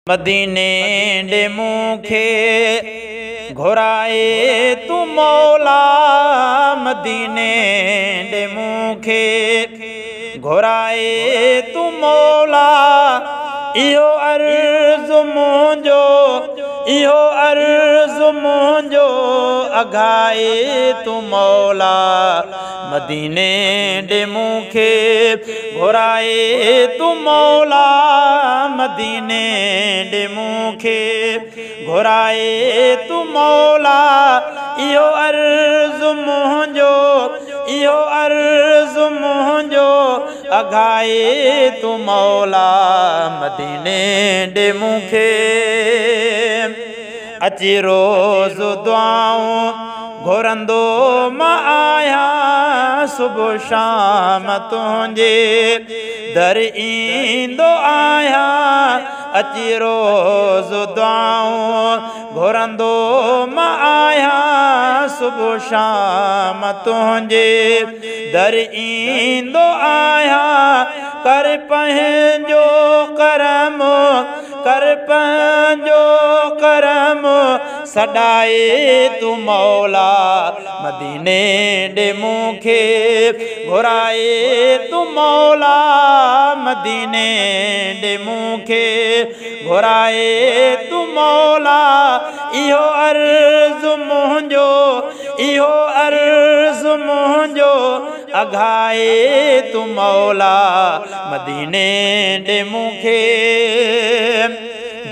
मदीने डे मूंखे घुराए तू मौला। मदीने डे मूंखे घुराए तू मौला। इहो अर्ज़ु मुंहिंजो, इहो अर्ज़ु मुंहिंजो अघाए तू मौला। मदीने डे मूंखे घुराए तू मौला। मदीने डे मूंखे घुराए तू मौला। इहो अर्ज़ु मुंहिंजो, इहो अर्ज़ु मुंहिंजो अघाए तू मौला। मदीने डे मूंखे अची रोज़ दुआऊं घुरंदो मां आहियां। सुबुह शाम तुंहिंजे दर ईंदो आहियां। अची रोज़ दुआऊं घुरंदो मां आहियां। सुबुह शाम तुंहिंजे दर ईंदो आहियां। कर पंहिंजो करम, कर पंहिंजो करम सॾाए तू मौला। मदीने डे मूंखे घुराए तू मौला। मदीने डे मूंखे घुराए तू मौला। इहो अर्ज़ु मुंहिंजो, इहो अर्ज़ु मुंहिंजो अघाए तू मौला। मदीने डे मूंखे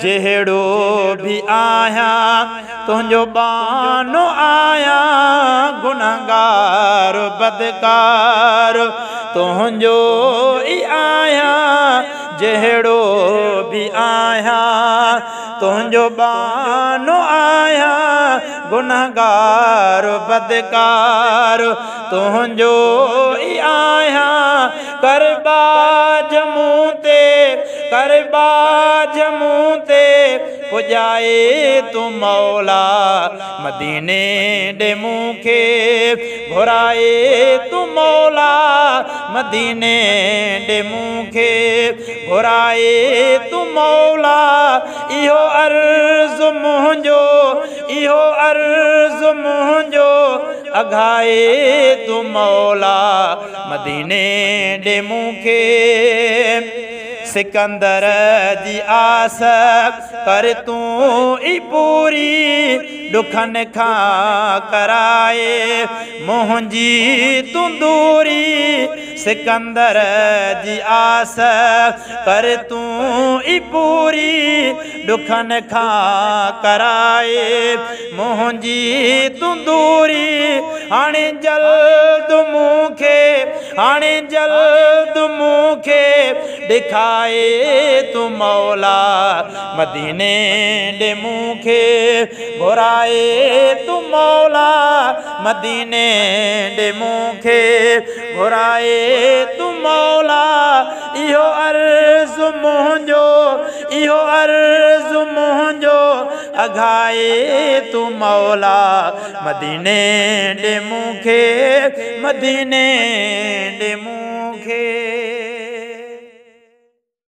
जहिड़ो बि आहियां तुंहिंजो बानो आहियां। गुनहगार बदकार तुंहिंजो ई आहियां। जहिड़ो बि आहियां तुंहिंजो बानो आहियां। गुनहगार बदकार तुंहिंजो ई आहियां। कर बाज मूं ते, कर बाज मूं ते पुॼाए तू मौला। मदीने डे मूंखे घुराए तू मौला। मदीने डे मूंखे घुराए तू मौला। इहो अर्ज़ु मुंहिंजो, इहो अर्ज़ु मुंहिंजो अघाए तू मौला। मदीने डे मूंखे सिकंदर जी आस कर तूं ई पूरी। ॾुखनि खां कराए मुंहिंजी तूं दूरी। सिकंदर जी आस कर तूं ई पूरी। ॾुखनि खां कराए मुंहिंजी तूं दूरी। हाणे जल्द मूंखे, हाणे जल्द मूंखे ॾेखाए तू मौला। मदीने डे मूंखे घुराए तू मौला। मदीने डे मूंखे घुराए तू मौला। इहो अर्ज़ु मुंहिंजो, इहो अर्ज़ु मुंहिंजो अघाए तू मौला। मदीने डे मूंखे, मदीने डे मूंखे।